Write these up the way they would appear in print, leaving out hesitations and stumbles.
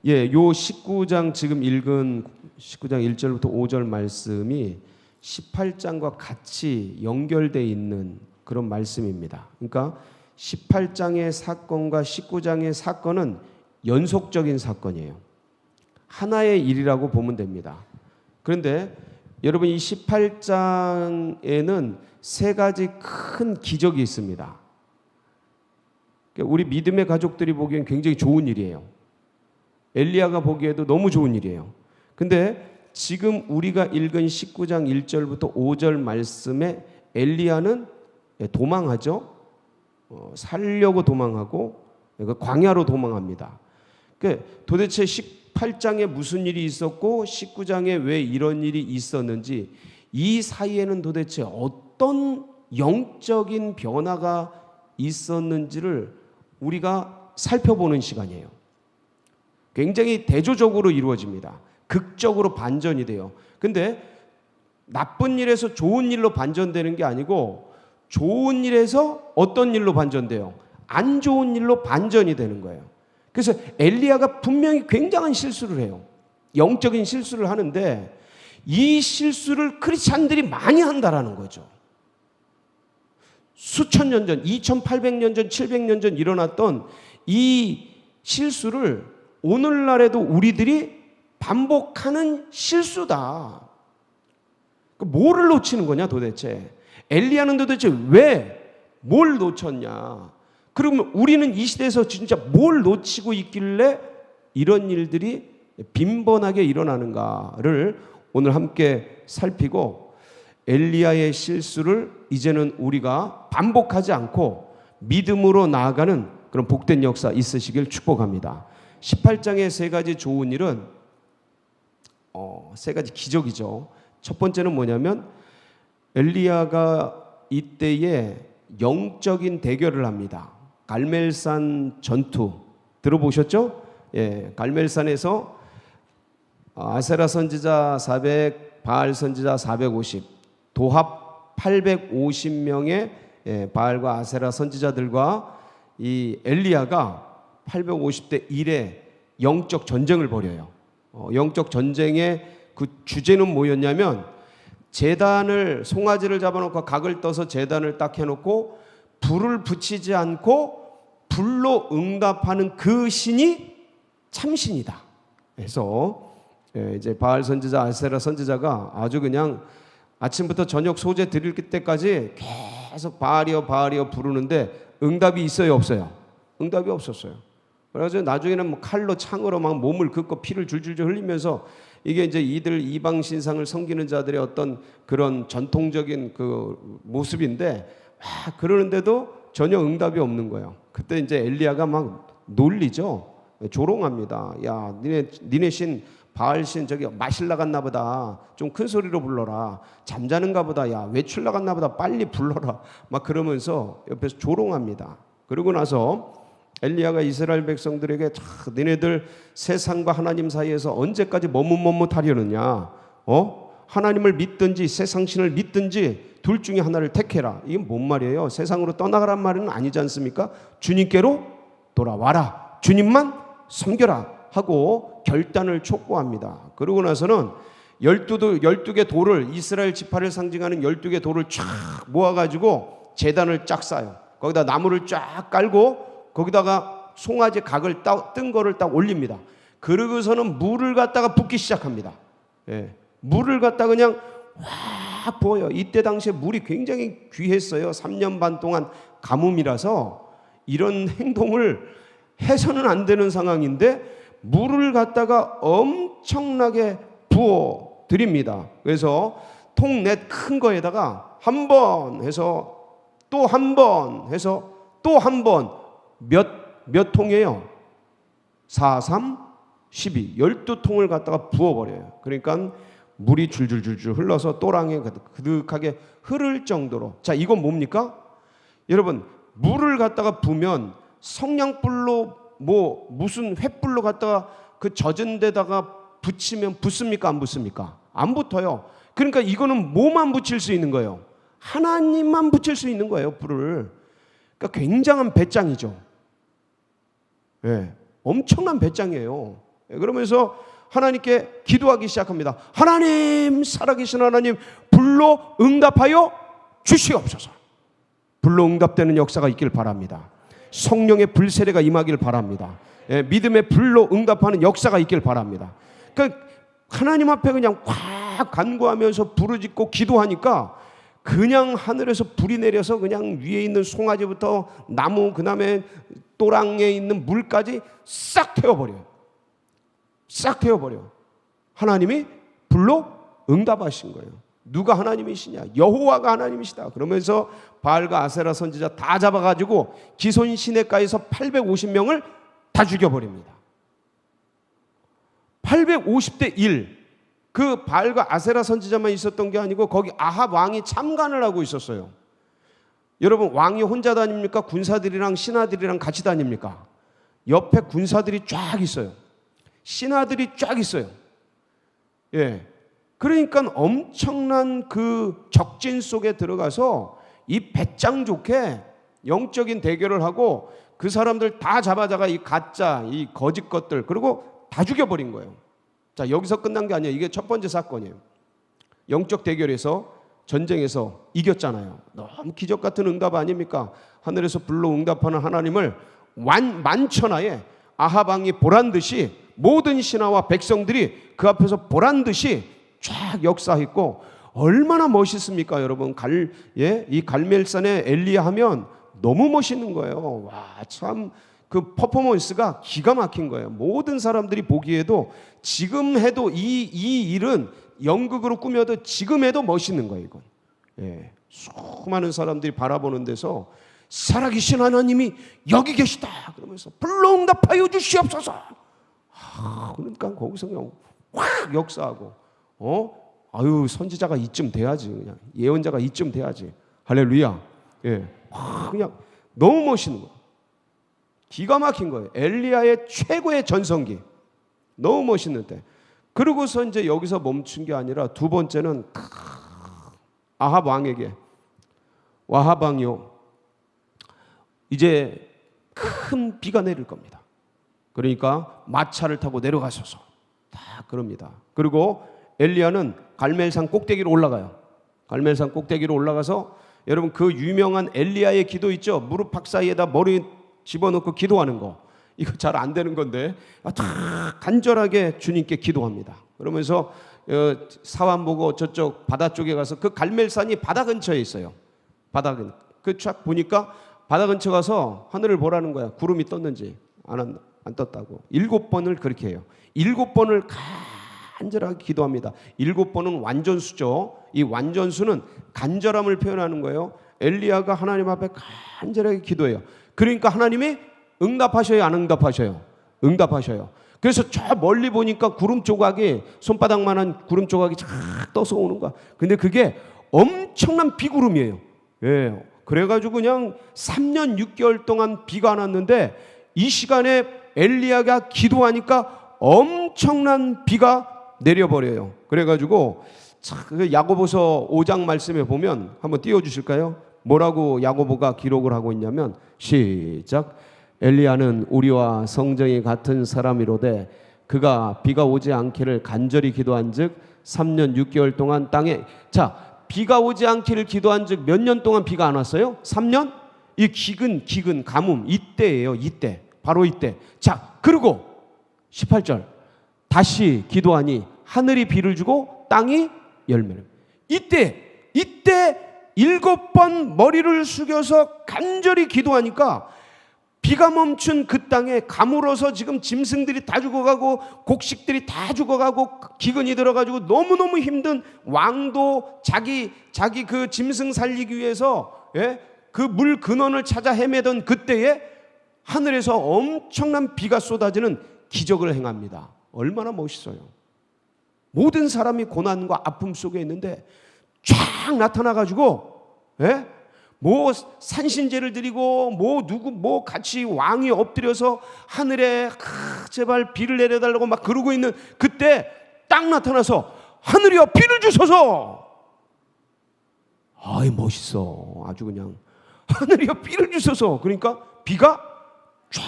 예, 요 19장 지금 읽은 19장 1절부터 5절 말씀이 18장과 같이 연결되어 있는 그런 말씀입니다. 그러니까 18장의 사건과 19장의 사건은 연속적인 사건이에요. 하나의 일이라고 보면 됩니다. 그런데 여러분 이 18장에는 세 가지 큰 기적이 있습니다. 우리 믿음의 가족들이 보기엔 굉장히 좋은 일이에요. 엘리야가 보기에도 너무 좋은 일이에요. 근데 지금 우리가 읽은 19장 1절부터 5절 말씀에 엘리야는 도망하죠. 살려고 도망하고 광야로 도망합니다. 도대체 18장에 무슨 일이 있었고 19장에 왜 이런 일이 있었는지, 이 사이에는 도대체 어떤 영적인 변화가 있었는지를 우리가 살펴보는 시간이에요. 굉장히 대조적으로 이루어집니다. 극적으로 반전이 돼요. 근데 나쁜 일에서 좋은 일로 반전되는 게 아니고 좋은 일에서 어떤 일로 반전돼요? 안 좋은 일로 반전이 되는 거예요. 그래서 엘리야가 분명히 굉장한 실수를 해요. 영적인 실수를 하는데 이 실수를 크리스찬들이 많이 한다라는 거죠. 수천 년 전, 2800년 전, 700년 전 일어났던 이 실수를 오늘날에도 우리들이 반복하는 실수다. 뭐를 놓치는 거냐 도대체? 엘리야는 도대체 왜 뭘 놓쳤냐? 그러면 우리는 이 시대에서 진짜 뭘 놓치고 있길래 이런 일들이 빈번하게 일어나는가를 오늘 함께 살피고, 엘리야의 실수를 이제는 우리가 반복하지 않고 믿음으로 나아가는 그런 복된 역사 있으시길 축복합니다. 18장의 세 가지 좋은 일은 세 가지 기적이죠. 첫 번째는 뭐냐면 엘리야가 이때에 영적인 대결을 합니다. 갈멜산 전투 들어보셨죠? 예, 갈멜산에서 아세라 선지자 400, 바알 선지자 450, 도합 850명의 바알과 아세라 선지자들과 이 엘리야가 850대 1의 영적 전쟁을 벌여요. 영적 전쟁의 그 주제는 뭐였냐면, 제단을, 송아지를 잡아놓고 각을 떠서 제단을 딱 해놓고 불을 붙이지 않고 불로 응답하는 그 신이 참신이다. 그래서 이제 바알 선지자, 아세라 선지자가 아주 그냥 아침부터 저녁 소재 드릴 때까지 계속 바알이여 바알이여 부르는데 응답이 있어요, 없어요? 응답이 없었어요. 그래서 나중에는 뭐 칼로 창으로 막 몸을 긋고 피를 줄줄줄 흘리면서, 이게 이제 이들 이방 신상을 섬기는 자들의 어떤 그런 전통적인 그 모습인데, 그러는데도 전혀 응답이 없는 거예요. 그때 이제 엘리야가 막 놀리죠. 조롱합니다. 야, 니네 신 바알 신 저기 마실 나갔나 보다. 좀 큰 소리로 불러라. 잠자는가 보다. 야, 외출 나갔나 보다. 빨리 불러라. 막 그러면서 옆에서 조롱합니다. 그러고 나서 엘리야가 이스라엘 백성들에게, 너네들 세상과 하나님 사이에서 언제까지 머뭇머뭇하려느냐? 하나님을 믿든지 세상신을 믿든지 둘 중에 하나를 택해라. 이게 뭔 말이에요? 세상으로 떠나가란 말은 아니지 않습니까? 주님께로 돌아와라. 주님만 섬겨라 하고 결단을 촉구합니다. 그러고 나서는 12개 돌을, 이스라엘 지파를 상징하는 12개 돌을 쫙 모아가지고 제단을 쫙 쌓아요. 거기다 나무를 쫙 깔고 거기다가 송아지 각을 뜬 거를 딱 올립니다. 그러고서는 물을 갖다가 붓기 시작합니다. 예, 물을 갖다 그냥 확 부어요. 이때 당시에 물이 굉장히 귀했어요. 3년 반 동안 가뭄이라서 이런 행동을 해서는 안 되는 상황인데 물을 갖다가 엄청나게 부어 드립니다. 그래서 통 넷 큰 거에다가 한 번 해서 또 한 번 해서 또 한 번, 몇 통이에요? 4, 3, 12, 12통을 갖다가 부어버려요. 그러니까 물이 줄줄줄줄 흘러서 또랑에 그득하게 흐를 정도로. 자, 이건 뭡니까? 여러분, 물을 갖다가 부으면 성냥불로 무슨 횃불로 갖다가 그 젖은 데다가 붙이면 붙습니까? 안 붙습니까? 안 붙어요. 그러니까 이거는 뭐만 붙일 수 있는 거예요? 하나님만 붙일 수 있는 거예요, 불을. 그러니까 굉장한 배짱이죠. 예, 엄청난 배짱이에요. 그러면서 하나님께 기도하기 시작합니다. 하나님, 살아계신 하나님, 불로 응답하여 주시옵소서. 불로 응답되는 역사가 있길 바랍니다. 성령의 불세례가 임하길 바랍니다. 믿음의 불로 응답하는 역사가 있길 바랍니다. 그러니까 하나님 앞에 그냥 확 간구하면서 부르짖고 기도하니까 그냥 하늘에서 불이 내려서 그냥 위에 있는 송아지부터 나무, 그 다음에 또랑에 있는 물까지 싹 태워버려요. 싹 태워버려. 하나님이 불로 응답하신 거예요. 누가 하나님이시냐? 여호와가 하나님이시다. 그러면서 바알과 아세라 선지자 다 잡아가지고 기손 시내가에서 850명을 다 죽여버립니다. 850대 1. 그 바알과 아세라 선지자만 있었던 게 아니고 거기 아합 왕이 참관을 하고 있었어요. 여러분, 왕이 혼자 다닙니까? 군사들이랑 신하들이랑 같이 다닙니까? 옆에 군사들이 쫙 있어요. 신하들이 쫙 있어요. 예. 그러니까 엄청난 그 적진 속에 들어가서 이 배짱 좋게 영적인 대결을 하고 그 사람들 다 잡아다가 이 가짜, 이 거짓 것들, 그리고 다 죽여버린 거예요. 자, 여기서 끝난 게 아니에요. 이게 첫 번째 사건이에요. 영적 대결에서, 전쟁에서 이겼잖아요. 너무 기적 같은 응답 아닙니까? 하늘에서 불로 응답하는 하나님을 만천하에 아합 왕이 보란 듯이 모든 신하와 백성들이 그 앞에서 보란 듯이 쫙 역사했고, 얼마나 멋있습니까, 여러분? 이 갈멜산에 엘리야 하면 너무 멋있는 거예요. 와, 참 그 퍼포먼스가 기가 막힌 거예요. 모든 사람들이 보기에도 지금 해도 이 일은 연극으로 꾸며도 지금 해도 멋있는 거예요, 이건. 예, 수많은 사람들이 바라보는 데서 살아계신 하나님이 여기 계시다 그러면서 불로 응답하여 주시옵소서. 그러니까 거기서 그냥 확 역사하고, 아유, 선지자가 이쯤 돼야지, 그냥 예언자가 이쯤 돼야지. 할렐루야. 예, 그냥 너무 멋있는 거, 기가 막힌 거예요. 엘리야의 최고의 전성기, 너무 멋있는데. 그러고서 이제 여기서 멈춘 게 아니라 두 번째는 아합 왕에게, 아합 왕이요, 이제 큰 비가 내릴 겁니다. 그러니까 마차를 타고 내려가셔서 다 그럽니다. 그리고 엘리야는 갈멜산 꼭대기로 올라가요. 갈멜산 꼭대기로 올라가서, 여러분 그 유명한 엘리야의 기도 있죠? 무릎 팍 사이에다 머리 집어넣고 기도하는 거, 이거 잘 안 되는 건데 다 간절하게 주님께 기도합니다. 그러면서 사완 보고 저쪽 바다 쪽에 가서, 그 갈멜산이 바다 근처에 있어요. 바다근 그 쫙 보니까 바다 근처 가서 하늘을 보라는 거야. 구름이 떴는지 안 떴다고. 7번을 그렇게 해요. 7번을 간절하게 기도합니다. 7번은 완전수죠. 이 완전수는 간절함을 표현하는 거예요. 엘리야가 하나님 앞에 간절하게 기도해요. 그러니까 하나님이 응답하셔요, 안 응답하셔요? 응답하셔요. 그래서 저 멀리 보니까 구름 조각이, 손바닥만한 구름 조각이 쫙 떠서 오는 거야. 근데 그게 엄청난 비구름이에요. 예. 그래가지고 그냥 3년 6개월 동안 비가 안 왔는데, 이 시간에 엘리야가 기도하니까 엄청난 비가 내려버려요. 그래가지고 야고보서 5장 말씀에 보면 한번 띄워주실까요? 뭐라고 야고보가 기록을 하고 있냐면, 시작. 엘리야는 우리와 성정이 같은 사람이로되 그가 비가 오지 않기를 간절히 기도한즉 3년 6개월 동안 땅에, 자, 비가 오지 않기를 기도한즉 몇 년 동안 비가 안 왔어요? 3년? 이 기근 가뭄 이때예요. 이때, 바로 이때. 자, 그리고 18절 다시 기도하니 하늘이 비를 주고 땅이 열매를. 이때 7번 머리를 숙여서 간절히 기도하니까 비가 멈춘 그 땅에 가물어서 지금 짐승들이 다 죽어가고 곡식들이 다 죽어가고 기근이 들어가지고 너무너무 힘든 왕도 자기 그 짐승 살리기 위해서, 예? 그 물 근원을 찾아 헤매던 그때에 하늘에서 엄청난 비가 쏟아지는 기적을 행합니다. 얼마나 멋있어요. 모든 사람이 고난과 아픔 속에 있는데 쫙 나타나가지고, 예? 뭐 산신제를 드리고 누구 같이 왕이 엎드려서 하늘에 제발 비를 내려달라고 막 그러고 있는 그때 딱 나타나서 하늘이여 비를 주소서. 아이, 멋있어. 아주 그냥 하늘이여 비를 주소서. 그러니까 비가 쫙,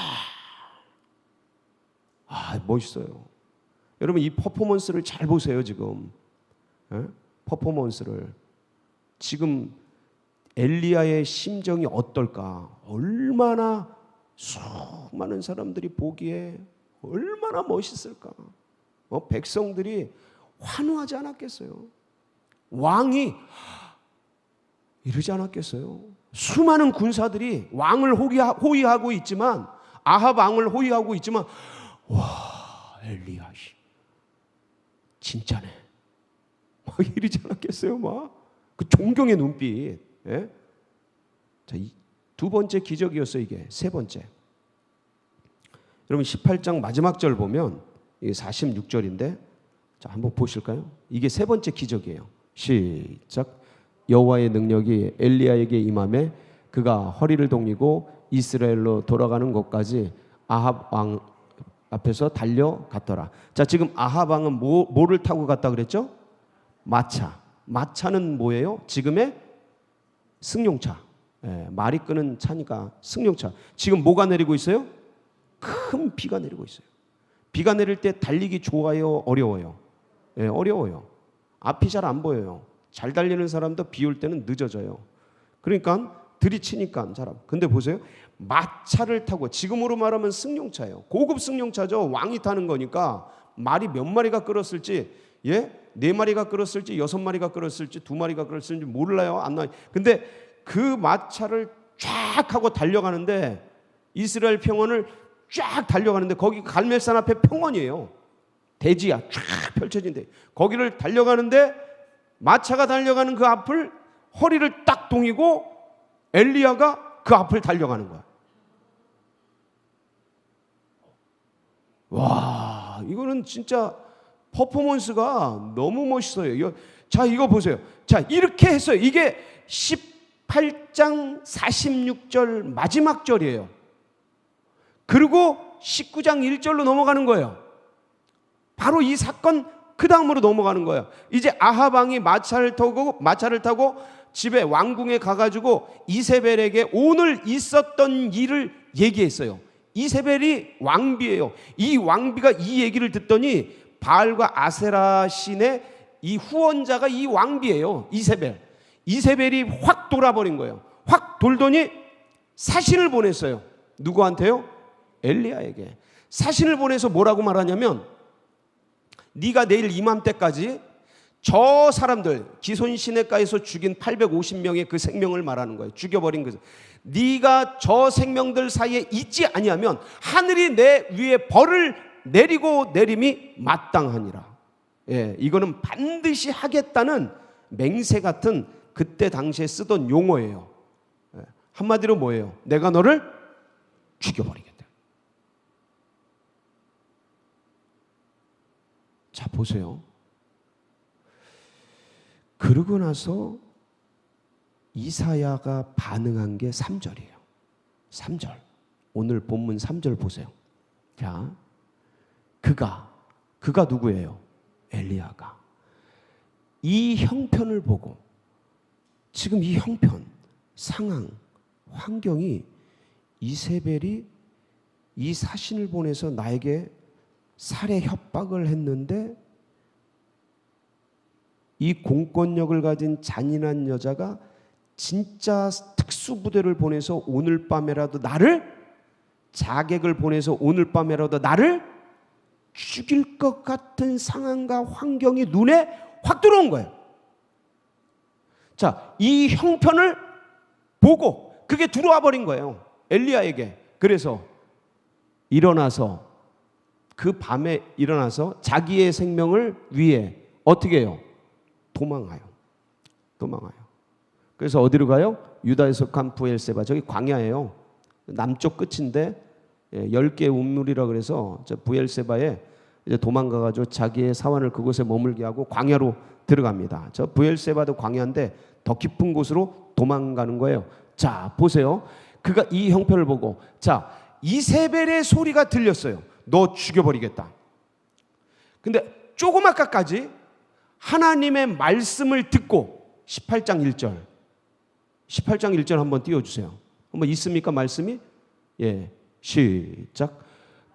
멋있어요. 여러분 이 퍼포먼스를 잘 보세요. 지금 퍼포먼스를 지금 엘리야의 심정이 어떨까? 얼마나 수많은 사람들이 보기에 얼마나 멋있을까? 백성들이 환호하지 않았겠어요? 왕이 이러지 않았겠어요? 수많은 군사들이 왕을 호위하고 있지만, 아합 왕을 호위하고 있지만, 와, 엘리야 진짜네 막 이러지 않았겠어요? 막 그 존경의 눈빛. 예? 자, 두 번째 기적이었어요. 이게 세 번째. 여러분 18장 마지막 절 보면 이게 46절인데, 자 한번 보실까요? 이게 세 번째 기적이에요. 시작. 여호와의 능력이 엘리야에게 임하매 그가 허리를 동이고 이스라엘로 돌아가는 곳까지 아합 왕 앞에서 달려갔더라. 자, 지금 아합 왕은 뭐를 타고 갔다 그랬죠? 마차. 마차는 뭐예요? 지금의 승용차. 말이 끄는 차니까 승용차. 지금 뭐가 내리고 있어요? 큰 비가 내리고 있어요. 비가 내릴 때 달리기 좋아요? 어려워요? 어려워요. 앞이 잘 안 보여요. 잘 달리는 사람도 비 올 때는 늦어져요. 그러니까 들이치니까 사람. 근데 보세요. 마차를 타고, 지금으로 말하면 승용차예요. 고급 승용차죠. 왕이 타는 거니까 말이 몇 마리가 끌었을지, 4마리가 끌었을지 6마리가 끌었을지 2마리가 끌었을지 몰라요. 안 나와요. 근데 그 마차를 쫙 하고 달려가는데, 이스라엘 평원을 쫙 달려가는데, 거기 갈멜산 앞에 평원이에요. 대지야 쫙 펼쳐진 데. 거기를 달려가는데 마차가 달려가는 그 앞을 허리를 딱 동이고 엘리야가 그 앞을 달려가는 거야. 와, 이거는 진짜 퍼포먼스가 너무 멋있어요. 자, 이거 보세요. 자, 이렇게 했어요. 이게 18장 46절 마지막 절이에요. 그리고 19장 1절로 넘어가는 거예요. 바로 이 사건 그 다음으로 넘어가는 거예요. 이제 아합 왕이 마차를 타고 집에 왕궁에 가가지고 이세벨에게 오늘 있었던 일을 얘기했어요. 이세벨이 왕비예요. 이 왕비가 이 얘기를 듣더니 바알과 아세라 신의 이 후원자가 이 왕비예요. 이세벨이 확 돌아버린 거예요. 확 돌더니 사신을 보냈어요. 누구한테요? 엘리야에게. 사신을 보내서 뭐라고 말하냐면, 네가 내일 이맘때까지 저 사람들 기손 시내가에서 죽인 850명의 그 생명을 말하는 거예요. 죽여버린 그, 네가 저 생명들 사이에 있지 아니하면 하늘이 내 위에 벌을 내리고 내림이 마땅하니라. 이거는 반드시 하겠다는 맹세 같은 그때 당시에 쓰던 용어예요. 한마디로 뭐예요? 내가 너를 죽여버리겠다. 자, 보세요. 그러고 나서 이사야가 반응한 게 3절이에요. 3절. 오늘 본문 3절 보세요. 자, 그가 누구예요? 엘리야가. 이 형편을 보고, 지금 이 형편, 상황, 환경이 이세벨이 이 사신을 보내서 나에게 살해 협박을 했는데, 이 공권력을 가진 잔인한 여자가 진짜 특수부대를 보내서 오늘 밤에라도 나를, 자객을 보내서 오늘 밤에라도 나를 죽일 것 같은 상황과 환경이 눈에 확 들어온 거예요. 자, 이 형편을 보고 그게 들어와 버린 거예요, 엘리야에게. 그래서 일어나서, 그 밤에 일어나서 자기의 생명을 위해 어떻게 해요? 도망가요. 그래서 어디로 가요? 유다에 속한 부엘세바. 저기 광야예요. 남쪽 끝인데 10개의 운물이라 그래서 저 부엘세바에 이제 도망가가지고 자기의 사환을 그곳에 머물게 하고 광야로 들어갑니다. 저 부엘세바도 광야인데 더 깊은 곳으로 도망가는 거예요. 자, 보세요. 그가 이 형편을 보고, 자, 이세벨의 소리가 들렸어요. 너 죽여버리겠다. 근데 조그맣게까지 하나님의 말씀을 듣고, 18장 1절 한번 띄워주세요. 한번 있습니까 말씀이? 시작.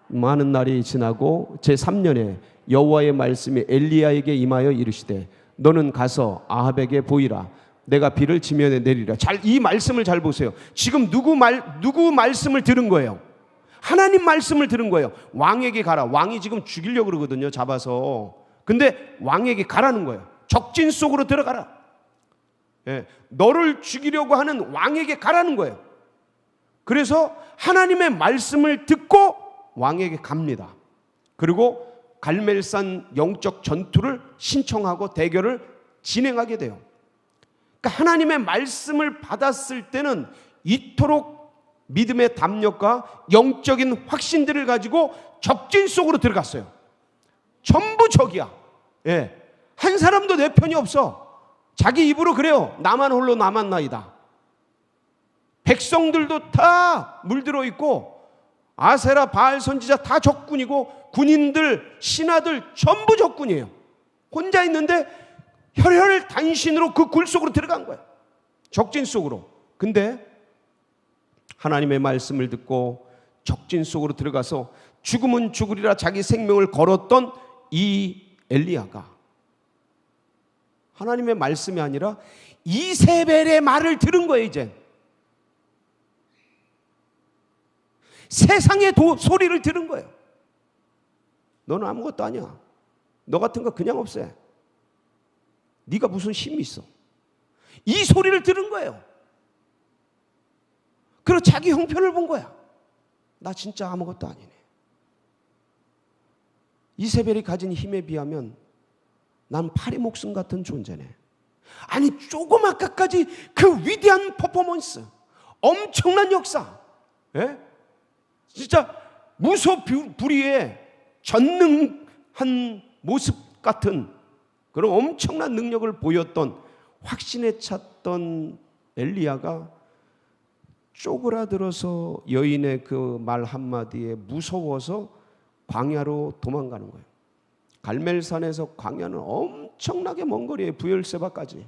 많은 날이 지나고 제3년에 여호와의 말씀이 엘리야에게 임하여 이르시되 너는 가서 아합에게 보이라. 내가 비를 지면에 내리라. 이 말씀을 잘 보세요. 지금 누구 말씀을 들은 거예요? 하나님 말씀을 들은 거예요. 왕에게 가라. 왕이 지금 죽이려고 그러거든요, 잡아서. 근데 왕에게 가라는 거예요. 적진 속으로 들어가라. 예, 너를 죽이려고 하는 왕에게 가라는 거예요. 그래서 하나님의 말씀을 듣고 왕에게 갑니다. 그리고 갈멜산 영적 전투를 신청하고 대결을 진행하게 돼요. 그러니까 하나님의 말씀을 받았을 때는 이토록 믿음의 담력과 영적인 확신들을 가지고 적진 속으로 들어갔어요. 전부 적이야. 예. 한 사람도 내 편이 없어. 자기 입으로 그래요. 나만 홀로 남았나이다. 백성들도 다 물들어 있고 아세라 바알 선지자 다 적군이고 군인들 신하들 전부 적군이에요. 혼자 있는데 혈혈단신으로 그 굴 속으로 들어간 거예요. 적진 속으로. 근데 하나님의 말씀을 듣고 적진 속으로 들어가서 죽으면 죽으리라 자기 생명을 걸었던 이 엘리야가 하나님의 말씀이 아니라 이세벨의 말을 들은 거예요. 이제 세상의 소리를 들은 거예요. 너는 아무것도 아니야. 너 같은 거 그냥 없애. 네가 무슨 힘이 있어. 이 소리를 들은 거예요. 그리고 자기 형편을 본 거야. 나 진짜 아무것도 아니네. 이세벨이 가진 힘에 비하면 난 파리 목숨 같은 존재네. 아니 조그맣게까지 그 위대한 퍼포먼스, 엄청난 역사, 예? 진짜 무소불위의 전능한 모습 같은 그런 엄청난 능력을 보였던 확신에 찼던 엘리야가 쪼그라들어서 여인의 그 말 한마디에 무서워서 광야로 도망가는 거예요. 갈멜산에서 광야는 엄청나게 먼 거리에 부엘세바까지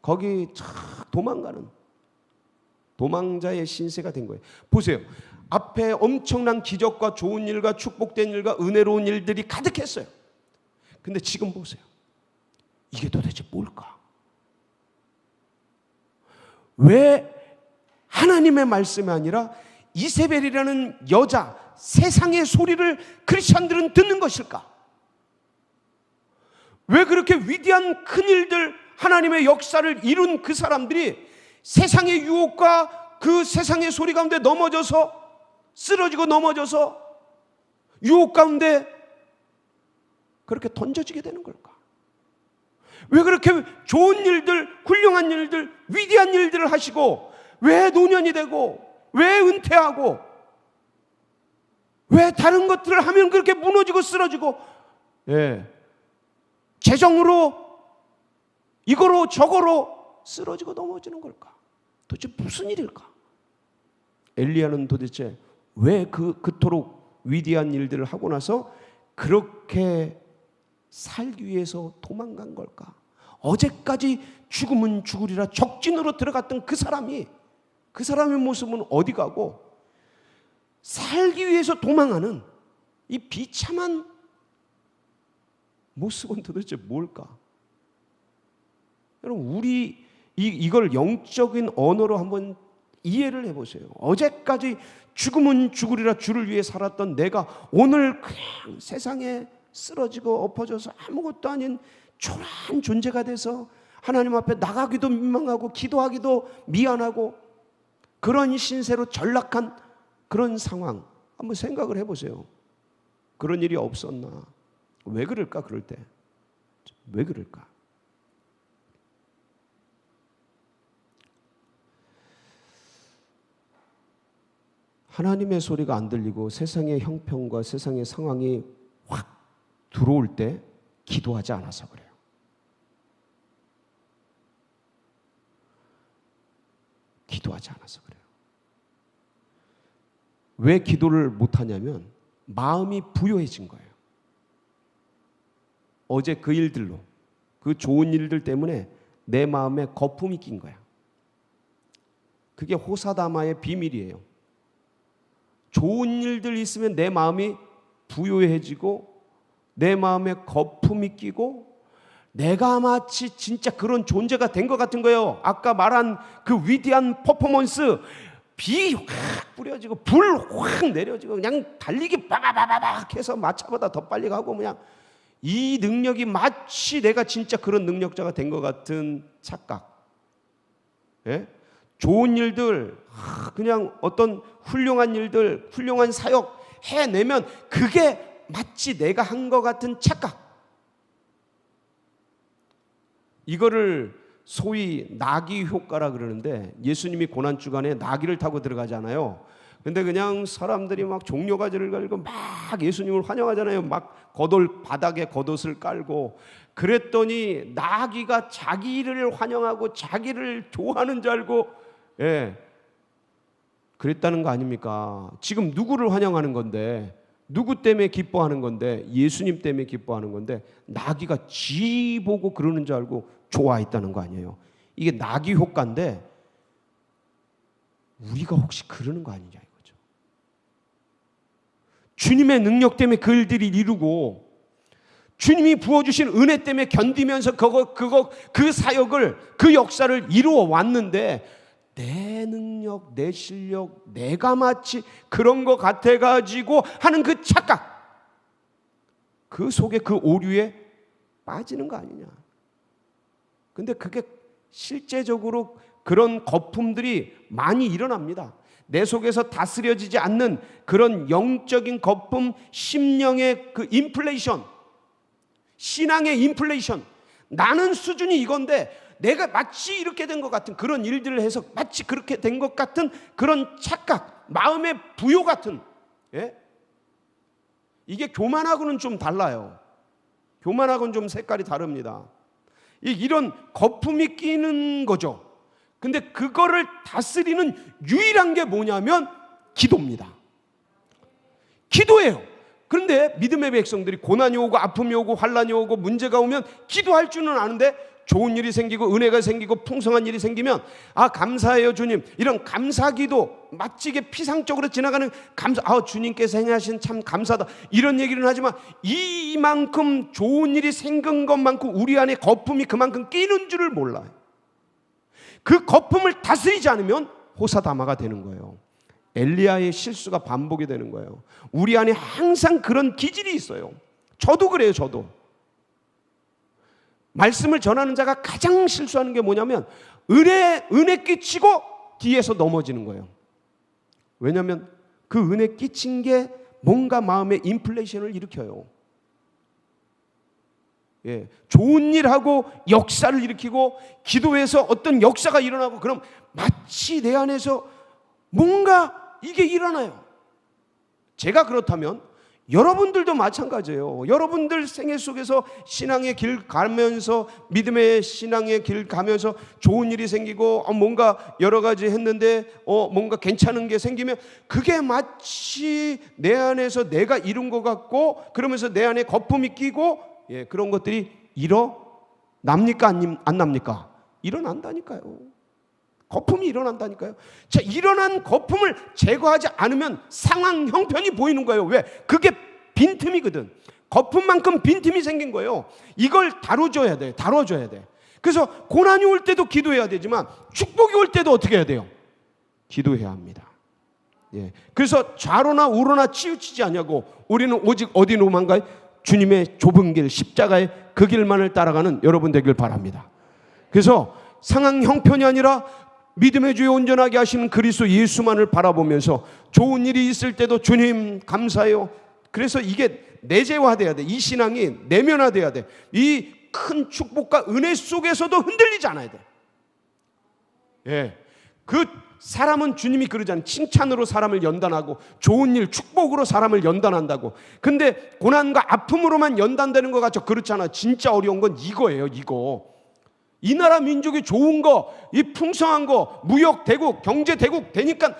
거기 쫙 도망가는 도망자의 신세가 된 거예요. 보세요. 앞에 엄청난 기적과 좋은 일과 축복된 일과 은혜로운 일들이 가득했어요. 근데 지금 보세요. 이게 도대체 뭘까? 왜 하나님의 말씀이 아니라 이세벨이라는 여자, 세상의 소리를 크리스찬들은 듣는 것일까? 왜 그렇게 위대한 큰 일들, 하나님의 역사를 이룬 그 사람들이 세상의 유혹과 그 세상의 소리 가운데 넘어져서 쓰러지고 넘어져서 유혹 가운데 그렇게 던져지게 되는 걸까? 왜 그렇게 좋은 일들, 훌륭한 일들, 위대한 일들을 하시고 왜 노년이 되고 왜 은퇴하고 왜 다른 것들을 하면 그렇게 무너지고 쓰러지고 재정으로 이거로 저거로 쓰러지고 넘어지는 걸까? 도대체 무슨 일일까? 엘리야는 도대체 왜 그토록 위대한 일들을 하고 나서 그렇게 살기 위해서 도망간 걸까? 어제까지 죽으면 죽으리라 적진으로 들어갔던 그 사람의 모습은 어디 가고 살기 위해서 도망하는 이 비참한 모습은 도대체 뭘까? 여러분 우리 이걸 영적인 언어로 한번 이해를 해보세요. 어제까지 죽으면 죽으리라 주를 위해 살았던 내가 오늘 그냥 세상에 쓰러지고 엎어져서 아무것도 아닌 초라한 존재가 돼서 하나님 앞에 나가기도 민망하고 기도하기도 미안하고 그런 신세로 전락한 그런 상황 한번 생각을 해보세요. 그런 일이 없었나? 왜 그럴까? 그럴 때 왜 그럴까? 하나님의 소리가 안 들리고 세상의 형편과 세상의 상황이 확 들어올 때 기도하지 않아서 그래요. 기도하지 않아서 그래요. 왜 기도를 못하냐면 마음이 부요해진 거예요. 어제 그 일들로 그 좋은 일들 때문에 내 마음에 거품이 낀 거야. 그게 호사다마의 비밀이에요. 좋은 일들 있으면 내 마음이 부요해지고 내 마음에 거품이 끼고 내가 마치 진짜 그런 존재가 된 것 같은 거예요. 아까 말한 그 위대한 퍼포먼스, 비 확 뿌려지고 불 확 내려지고 그냥 달리기 빠바바바박 해서 마차보다 더 빨리 가고 그냥 이 능력이 마치 내가 진짜 그런 능력자가 된 것 같은 착각. 예? 좋은 일들, 그냥 어떤 훌륭한 일들, 훌륭한 사역 해내면 그게 마치 내가 한 것 같은 착각. 이거를 소위 나귀 효과라 그러는데 예수님이 고난주간에 나귀를 타고 들어가잖아요. 근데 그냥 사람들이 막 종려가지를 걸고 막 예수님을 환영하잖아요. 막 바닥에 겉옷을 깔고. 그랬더니 나귀가 자기를 환영하고 자기를 좋아하는 줄 알고, 예, 그랬다는 거 아닙니까? 지금 누구를 환영하는 건데, 누구 때문에 기뻐하는 건데, 예수님 때문에 기뻐하는 건데 나귀가 지 보고 그러는 줄 알고 좋아했다는 거 아니에요. 이게 나귀 효과인데 우리가 혹시 그러는 거 아니냐 이거죠. 주님의 능력 때문에 그 일들이 이루고 주님이 부어주신 은혜 때문에 견디면서 그 사역을, 그 역사를 이루어 왔는데 내 능력, 내 실력, 내가 마치 그런 것 같아가지고 하는 그 착각, 그 속에 그 오류에 빠지는 거 아니냐. 근데 그게 실제적으로 그런 거품들이 많이 일어납니다. 내 속에서 다스려지지 않는 그런 영적인 거품, 심령의 그 인플레이션, 신앙의 인플레이션. 나는 수준이 이건데 내가 마치 이렇게 된 것 같은 그런 일들을 해서 마치 그렇게 된 것 같은 그런 착각, 마음의 부요 같은, 예? 이게 교만하고는 좀 달라요. 교만하고는 좀 색깔이 다릅니다. 이런 거품이 끼는 거죠. 근데 그거를 다스리는 유일한 게 뭐냐면 기도입니다. 기도예요. 그런데 믿음의 백성들이 고난이 오고 아픔이 오고 환난이 오고 문제가 오면 기도할 줄은 아는데 좋은 일이 생기고 은혜가 생기고 풍성한 일이 생기면 감사해요 주님, 이런 감사기도 마치 이게 피상적으로 지나가는 감사, 주님께서 행하신 참 감사다 이런 얘기는 하지만 이만큼 좋은 일이 생긴 것만큼 우리 안에 거품이 그만큼 끼는 줄을 몰라요. 그 거품을 다스리지 않으면 호사다마가 되는 거예요. 엘리야의 실수가 반복이 되는 거예요. 우리 안에 항상 그런 기질이 있어요. 저도 그래요. 저도 말씀을 전하는 자가 가장 실수하는 게 뭐냐면 은혜 끼치고 뒤에서 넘어지는 거예요. 왜냐하면 그 은혜 끼친 게 뭔가 마음의 인플레이션을 일으켜요. 예, 좋은 일하고 역사를 일으키고 기도해서 어떤 역사가 일어나고 그럼 마치 내 안에서 뭔가 이게 일어나요. 제가 그렇다면 여러분들도 마찬가지예요. 여러분들 생애 속에서 신앙의 길 가면서 믿음의 신앙의 길 가면서 좋은 일이 생기고 뭔가 여러 가지 했는데 뭔가 괜찮은 게 생기면 그게 마치 내 안에서 내가 이룬 것 같고 그러면서 내 안에 거품이 끼고 그런 것들이 일어납니까? 안 납니까? 일어난다니까요. 거품이 일어난다니까요. 자, 일어난 거품을 제거하지 않으면 상황 형편이 보이는 거예요. 왜? 그게 빈틈이거든. 거품만큼 빈틈이 생긴 거예요. 이걸 다뤄줘야 돼. 그래서 고난이 올 때도 기도해야 되지만 축복이 올 때도 어떻게 해야 돼요? 기도해야 합니다. 예. 그래서 좌로나 우로나 치우치지 않냐고 우리는 오직 어디 노만가요? 주님의 좁은 길, 십자가의 그 길만을 따라가는 여러분 되길 바랍니다. 그래서 상황 형편이 아니라 믿음의 주에 온전하게 하시는 그리스도 예수만을 바라보면서 좋은 일이 있을 때도 주님 감사해요. 그래서 이게 내재화돼야 돼. 이 신앙이 내면화돼야 돼. 이 큰 축복과 은혜 속에서도 흔들리지 않아야 돼. 예, 그 사람은 주님이 그러잖아요. 칭찬으로 사람을 연단하고 좋은 일, 축복으로 사람을 연단한다고. 근데 고난과 아픔으로만 연단되는 것 같죠. 그렇잖아. 진짜 어려운 건 이거예요. 이거. 이 나라 민족이 좋은 거, 이 풍성한 거, 무역 대국, 경제 대국 되니까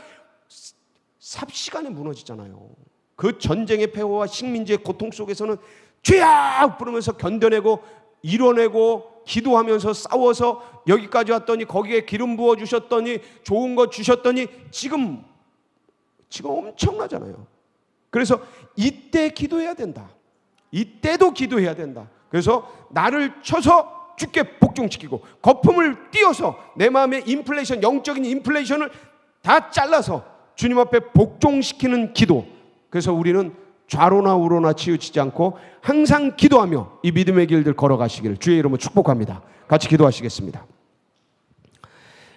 삽시간에 무너지잖아요. 그 전쟁의 폐허와 식민지의 고통 속에서는 죄악 부르면서 견뎌내고 이뤄내고 기도하면서 싸워서 여기까지 왔더니 거기에 기름 부어 주셨더니 좋은 거 주셨더니 지금 지금 엄청나잖아요. 그래서 이때 기도해야 된다. 이때도 기도해야 된다. 그래서 나를 쳐서 주께 복종시키고 거품을 띄워서 내 마음의 인플레이션, 영적인 인플레이션을 다 잘라서 주님 앞에 복종시키는 기도. 그래서 우리는 좌로나 우로나 치우치지 않고 항상 기도하며 이 믿음의 길들 걸어가시기를 주의 이름으로 축복합니다. 같이 기도하시겠습니다.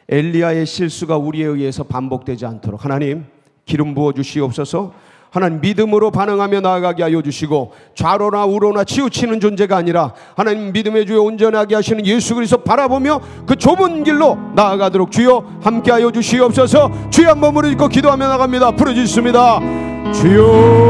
엘리야의 실수가 우리에 의해서 반복되지 않도록 하나님 기름 부어 주시옵소서. 하나님 믿음으로 반응하며 나아가게 하여 주시고 좌로나 우로나 치우치는 존재가 아니라 하나님 믿음의 주여 온전하게 하시는 예수 그리스도 바라보며 그 좁은 길로 나아가도록 주여 함께 하여 주시옵소서. 주여 한 번 부르짖고 기도하며 나갑니다. 부르짖습니다. 주여